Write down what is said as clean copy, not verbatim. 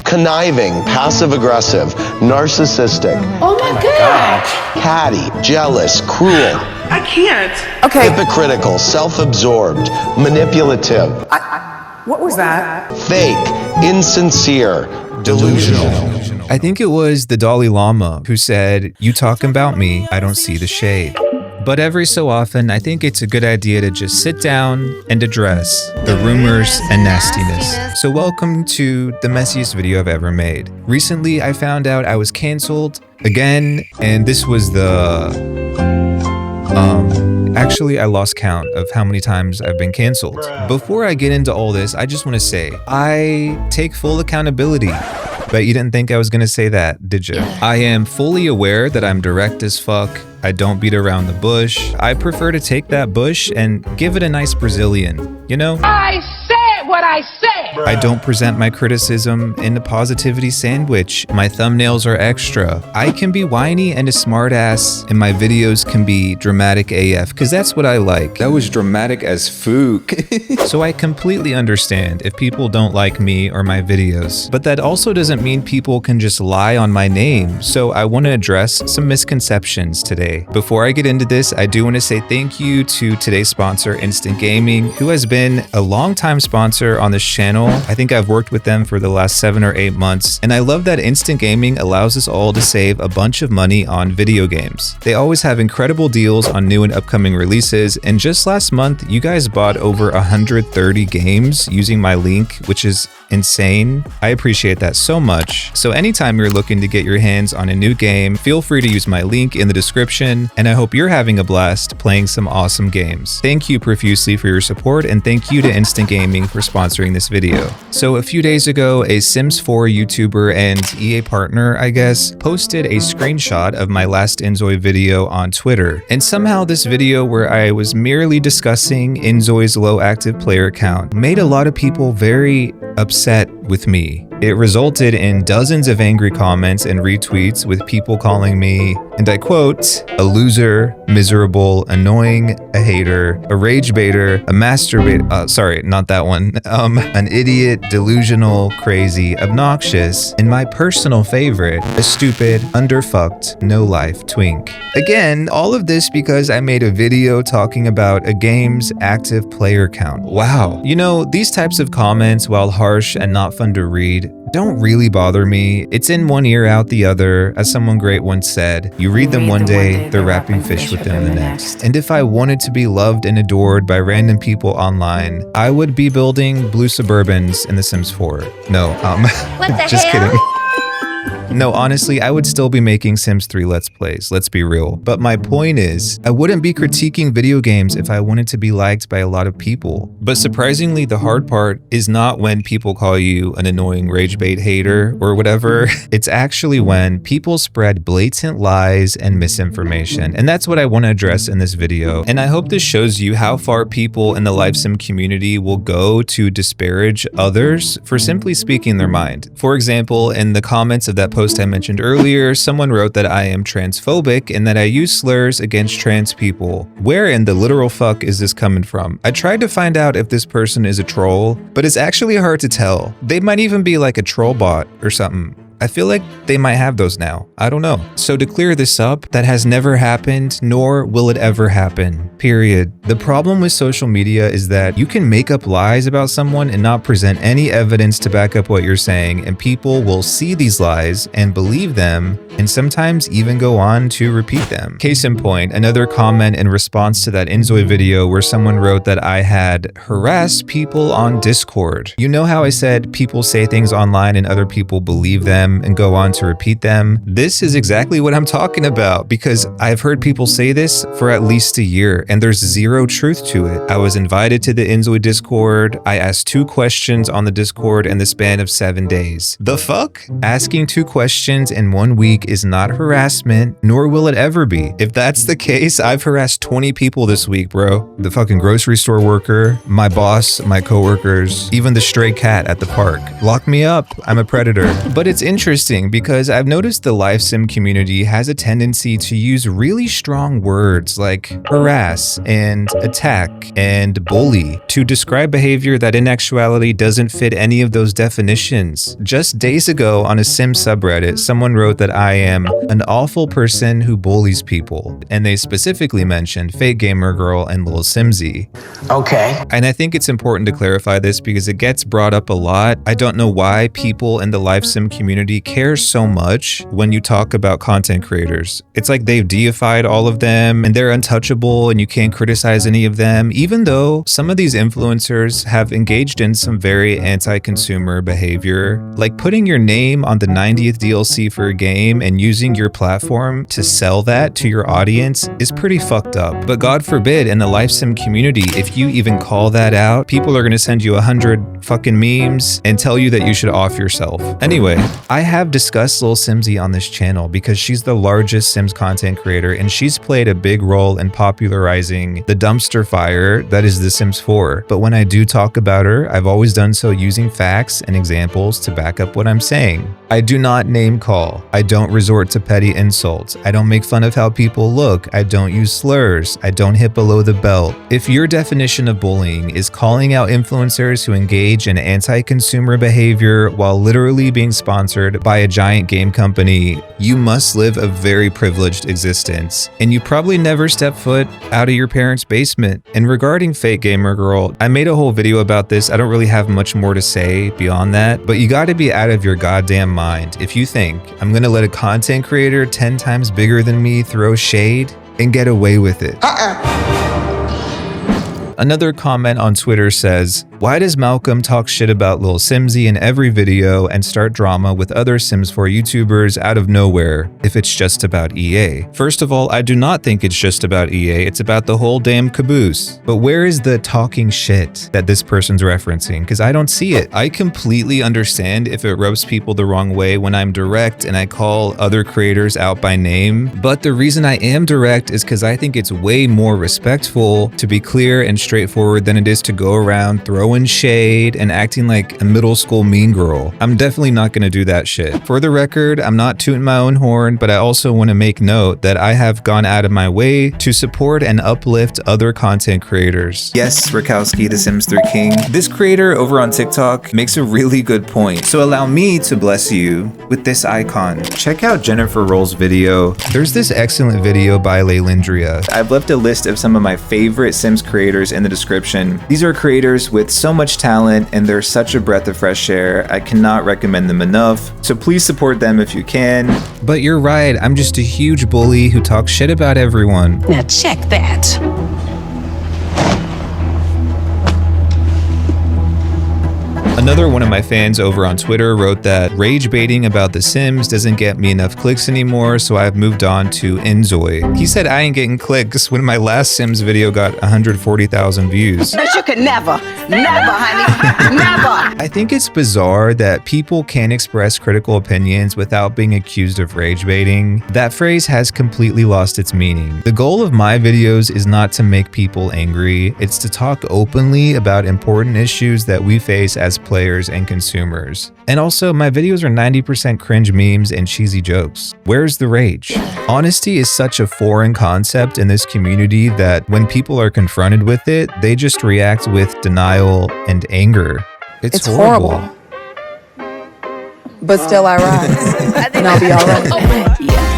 conniving, passive-aggressive, narcissistic, Oh my God. catty, jealous, cruel, I can't. Okay, hypocritical, self-absorbed, manipulative, what was that? fake, insincere, delusional. I think it was the Dalai Lama who said, "You talking about me, I don't see the shade." But every so often, I think it's a good idea to just sit down and address the rumors and nastiness. So welcome to the messiest video I've ever made. Recently, I found out I was canceled again, and this was actually, I lost count of how many times I've been canceled. Before I get into all this, I just want to say, I take full accountability. Bet you didn't think I was gonna say that, did you? I am fully aware that I'm direct as fuck. I don't beat around the bush. I prefer to take that bush and give it a nice Brazilian, you know? I said what I said. I don't present my criticism in a positivity sandwich. My thumbnails are extra. I can be whiny and a smartass, and my videos can be dramatic AF, because that's what I like. That was dramatic as fuck. So I completely understand if people don't like me or my videos, but that also doesn't mean people can just lie on my name. So I want to address some misconceptions today. Before I get into this, I do want to say thank you to today's sponsor, Instant Gaming, who has been a long-time sponsor on this channel. I think I've worked with them for the last 7 or 8 months, and I love that Instant Gaming allows us all to save a bunch of money on video games. They always have incredible deals on new and upcoming releases, and just last month, you guys bought over 130 games using my link, which is insane. I appreciate that so much. So anytime you're looking to get your hands on a new game, feel free to use my link in the description, and I hope you're having a blast playing some awesome games. Thank you profusely for your support, and thank you to Instant Gaming for sponsoring this video. So a few days ago, a Sims 4 YouTuber and EA partner, I guess, posted a screenshot of my last Inzoi video on Twitter. And somehow this video where I was merely discussing Inzoi's low active player count made a lot of people very upset with me. It resulted in dozens of angry comments and retweets with people calling me, and I quote, a loser, miserable, annoying, a hater, a rage baiter, a masturbator, sorry, not that one, an idiot, delusional, crazy, obnoxious, and my personal favorite, a stupid, underfucked, no-life twink. Again, all of this because I made a video talking about a game's active player count. Wow. You know, these types of comments, while harsh and not fun to read, don't really bother me. It's in one ear out the other, as someone great once said. You read them one day, they're wrapping fish with them the next. And if I wanted to be loved and adored by random people online, I would be building blue Suburbans in The Sims 4. No, just kidding. No, honestly, I would still be making Sims 3 Let's Plays, let's be real. But my point is, I wouldn't be critiquing video games if I wanted to be liked by a lot of people. But surprisingly, the hard part is not when people call you an annoying rage bait hater or whatever. It's actually when people spread blatant lies and misinformation. And that's what I want to address in this video. And I hope this shows you how far people in the live sim community will go to disparage others for simply speaking their mind. For example, in the comments of that post I mentioned earlier, someone wrote that I am transphobic and that I use slurs against trans people. Where in the literal fuck is this coming from? I tried to find out if this person is a troll, but it's actually hard to tell. They might even be like a troll bot or something. I feel like they might have those now. I don't know. So to clear this up, that has never happened, nor will it ever happen. Period. The problem with social media is that you can make up lies about someone and not present any evidence to back up what you're saying, and people will see these lies and believe them, and sometimes even go on to repeat them. Case in point, another comment in response to that Inzoi video where someone wrote that I had harassed people on Discord. You know how I said people say things online and other people believe them and go on to repeat them? This is exactly what I'm talking about, because I've heard people say this for at least a year and there's zero truth to it. I was invited to the Inzoi Discord. I asked 2 questions on the Discord in the span of 7 days. The fuck? Asking 2 questions in 1 week is not harassment, nor will it ever be. If that's the case, I've harassed 20 people this week, bro. The fucking grocery store worker, my boss, my coworkers, even the stray cat at the park. Lock me up, I'm a predator. But it's interesting because I've noticed the live sim community has a tendency to use really strong words like harass and attack and bully to describe behavior that in actuality doesn't fit any of those definitions. Just days ago on a sim subreddit, someone wrote that I am an awful person who bullies people, and they specifically mentioned Fake Gamer Girl and Lil Simsy. Okay. And I think it's important to clarify this because it gets brought up a lot. I don't know why people in the live sim community care so much when you talk about content creators. It's like they've deified all of them and they're untouchable and you can't criticize any of them, even though some of these influencers have engaged in some very anti-consumer behavior. Like putting your name on the 90th DLC for a game and using your platform to sell that to your audience is pretty fucked up. But God forbid in the live sim community, if you even call that out, people are gonna send you 100 fucking memes and tell you that you should off yourself. Anyway, I have discussed Lil Simsy on this channel because she's the largest Sims content creator and she's played a big role in popularizing the dumpster fire that is The Sims 4. But when I do talk about her, I've always done so using facts and examples to back up what I'm saying. I do not name call. I don't resort to petty insults. I don't make fun of how people look. I don't use slurs. I don't hit below the belt. If your definition of bullying is calling out influencers who engage in anti-consumer behavior while literally being sponsored by a giant game company, you must live a very privileged existence. And you probably never step foot out of your parents' basement. And regarding Fake Gamer Girl, I made a whole video about this. I don't really have much more to say beyond that, but you gotta be out of your goddamn mind if you think I'm gonna let a content creator 10 times bigger than me throw shade and get away with it. Another comment on Twitter says, why does Malcolm talk shit about Lil Simsy in every video and start drama with other Sims 4 YouTubers out of nowhere if it's just about EA? First of all, I do not think it's just about EA, it's about the whole damn caboose. But where is the talking shit that this person's referencing? Because I don't see it. I completely understand if it rubs people the wrong way when I'm direct and I call other creators out by name, but the reason I am direct is because I think it's way more respectful to be clear and straightforward than it is to go around throwing shade and acting like a middle school mean girl. I'm definitely not gonna do that shit. For the record, I'm not tooting my own horn, but I also want to make note that I have gone out of my way to support and uplift other content creators. Yes, Rakowski, the Sims 3 King. This creator over on TikTok makes a really good point, so allow me to bless you with this icon. Check out Jennifer Roll's video. There's this excellent video by Laylindria. I've left a list of some of my favorite Sims creators in the description. These are creators with so much talent and they're such a breath of fresh air. I cannot recommend them enough, so please support them if you can. But you're right, I'm just a huge bully who talks shit about everyone. Now check that. Another one of my fans over on Twitter wrote that rage baiting about The Sims doesn't get me enough clicks anymore, so I've moved on to Enzoy. He said I ain't getting clicks when my last Sims video got 140,000 views. But you could never, honey, never. I think it's bizarre that people can't express critical opinions without being accused of rage baiting. That phrase has completely lost its meaning. The goal of my videos is not to make people angry, it's to talk openly about important issues that we face as players and consumers. And also, my videos are 90% cringe memes and cheesy jokes. Where's the rage? Honesty is such a foreign concept in this community that when people are confronted with it, they just react with denial and anger. It's horrible. But still I rise, and I'll be all right.